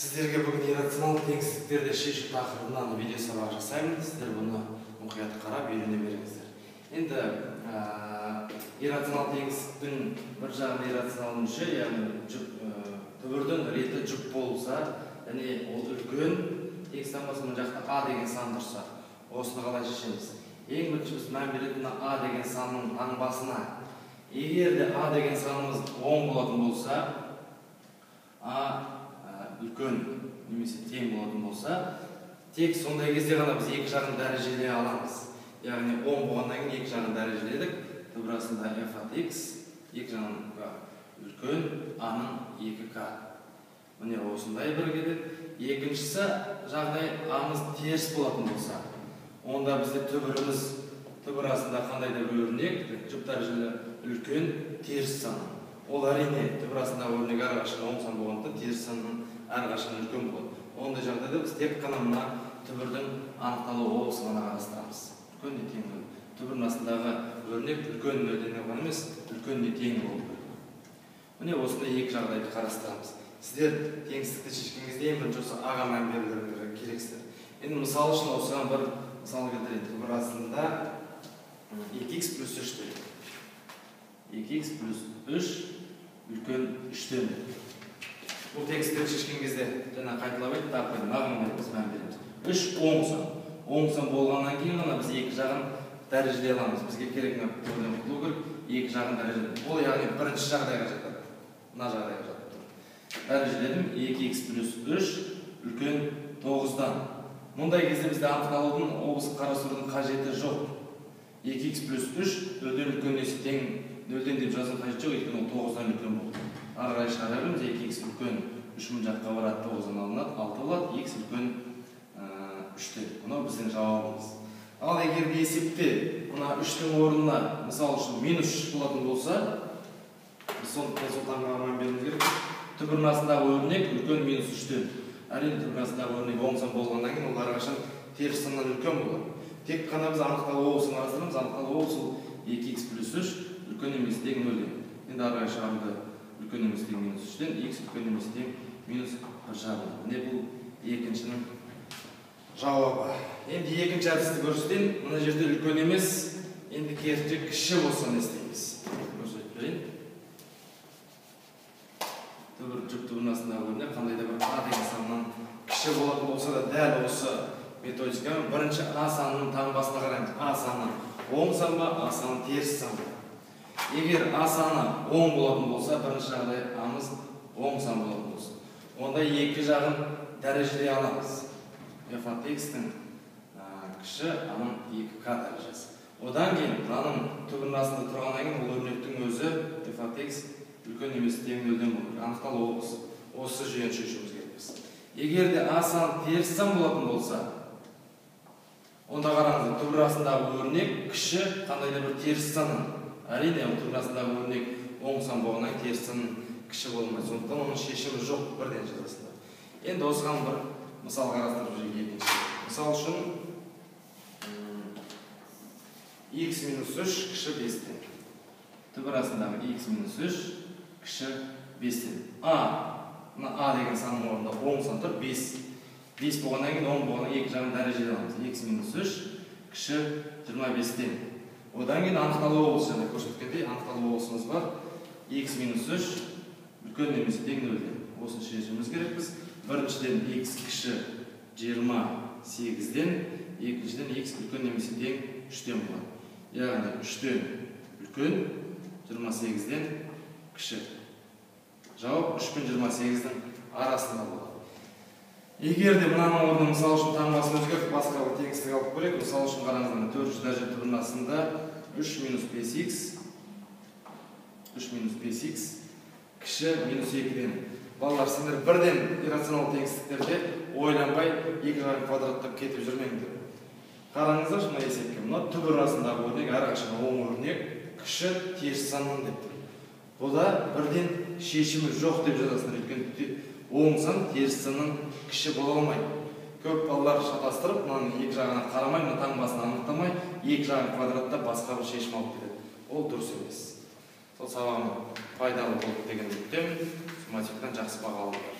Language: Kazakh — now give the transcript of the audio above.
Сіздерге бүгін иррационалды теңсіздіктерді шешу тақырыбынан видео сабақ жасаймын. Сіздер бұны мұқият қарап үйрене беріңіздер. Енді иррационалды теңсіздіктің бір жағында иррационалды мүше, яғни түбірдің реті жұп болса, және ол үлкен теңсіздік болса, мына жақта А деген сан тұрса, осыны қалай шешеміз? Ең бірінші біз мән беретін А деген санның таңбасына. Егер де А деген санымыз 10 болатын болса, А үлкен немесе тең болатын болса, тек сондай кезде ғана біз екі жағын дәрежелей аламыз. Яғни 10 болғаннан кейін екі жағын дәрежеледік. Түбірасында f от x, екі жағын үлкен А-ның 2k. Міне осындай бір келеді. Екіншісі жағдай А-мыз теріс болатын болса, онда бізде түбірасында қандай да бір өрнек, жұп дәрежелі үлкен теріс саны. Ол әрине түбірасында өрнек әрқашан 10 сан болғанда теріс санның әрқашан үлкен болады. Ондай жағдайда біз тек қана мына түбірдің анықталу облысын ғана қарастырамыз. Үлкен де тең болады. Түбірдің астындағы өрнек үлкен нөлден ғана емес, үлкен де тең болу керек. Міне осындай екі жағдайды қарастырамыз. Сіздер теңсіздікті шешкен кезде ең бірінші осы А-ға мән берулеріңіз керексіздер. Енді мысал үшін осыған бір мысал келтірейін. Түбір астында 2x плюс 3 дейді. 2x плюс 3 үлкен 3-тен. Бұл теңсіздікті шешкен кезде жаңа қайталап айтып, тағы нағымын біз мән береміз. 3 10 сан. 10 сан болғаннан кейін ғана біз екі жағын дәрежелей аламыз. Бізге керек нәрседен құтылу керек, екі жағын дәрежелей. Ол яғни бірінші жағдайға жатады. Мына жағдайға жатады. Дәрежеледім 2x плюс 3 үлкен 9-дан. Мұндай кезде бізде анықталудың облысын қарастырудың қажеті жоқ. 2x плюс 3 нөлден үлкен немесе тең нөлден деп жазу қажет жоқ, өйткені ол 9-дан үлкен болды. Ары қарай шығара береміз, 2x үлкен 3 мың жаққа барады, 9-дан алынады, 6 болады, x үлкен 3-тен. Бұны біздің жауабымыз. Ал егер де есепте мына 3-тің орнына, мысал үшін минус 3 болатын болса, біз сол таңбаға мән беруіміз керек. Түбірдің астындағы өрнек үлкен минус 3-тен. Әрине түбірдің астындағы өрнек 10 сан болғаннан кейін ол әрқашан теріс саннан үлкен болады. Тек қана біз анықталу облысын қарастырамыз, анықталу облысы 2x плюс 3 үлкен емес тең 0-ден. Енді ары қарай шығаруды үлкен емес тең минус 3-тен, x үлкен емес тең минус 1/. Міне бұл екіншінің жауабы. Енді екінші әдісті көрсетейін. Мына жерде үлкен емес, енді керісінше кіші болса не істейміз? Көрсетіп берейін. Түбірдің астындағы өрнек қандай да бір А деген саннан кіші болатын болса да дәл осы методикамен бірінші А санының таңбасына қараймыз. А саны 10 сан ба, А саны теріс сан ба? Егер А саны 10 болатын болса, бірінші жағдай А-мыз 10 сан болатын болса, онда екі жағын дәрежелей аламыз. f от x-тің кіші А-ның 2k дәрежесі. Одан кейін мынаның түбірдің астында тұрғаннан кейін бұл өрнектің өзі f от x үлкен емес тең 0-ден болады. Анықталу облысы. Осы жүйені шешуіміз керекпіз. Егер де А саны теріс сан болатын болса, онда қараңыз, түбір астындағы өрнек кіші қандай да бір теріс санның. Әрине, түбір астындағы өрнек 10 сан болғаннан теріс санның кіші болмайды. Сондықтан оның шешімі жоқ бірден жазасында. Енді осыған бір мысал қарастырып жүрейік екінші. Мысал үшін x минус 3 кіші 5-тен. Түбір астындағы x минус 3 кіші 5-тен. Мына А деген санның орнында 10 сан тұр, 5. 5 болғаннан кейін 10 болғаннан екі жағын дәрежелей аламыз. x минус 3 кіші 25-тен. Одан кейін анықталу облысы, жаңа көрсеткендей анықталу облысымыз бар. x минус 3 үлкен немесе тең 0-ден. Осыны шешуіміз керекпіз. Біріншіден x кіші 28-ден, екіншіден x үлкен немесе тең 3-тен болады. Яғни 3-тен үлкен, 28-ден кіші. Жауап 3 пен 28-дің арасында болады. Егер де мынаның орнына мысал үшін таңбасын өзгертіп, басқа бір теңсіздік алып көрейік. Мысал үшін қараңыздар, 400 дәрежелі түбірдің астында 3 минус 5x кіші минус 2-ден. Балалар, сендер бірден иррационалды теңсіздіктерде ойланбай екі жағын квадраттап кетіп жүрмеңдер. Қараңыздар, мына есепке. Мына түбір астындағы өрнек әрқашан оң өрнек кіші теріс саннан деп тұр. Бұда бірден шешімі жоқ деп жазасыңдар. Өйткені оң сан теріс санның кіші бола алмайды. Көп балалар шатастырып, мынаның екі жағына қарамай, мына таңбасын анықтамай, екі жағын квадраттап басқа бір шешім алып келеді. Ол дұрыс емес. Сол сабағым пайдалы болды деген үміттемін. Математикадан жақсы баға алыңдар.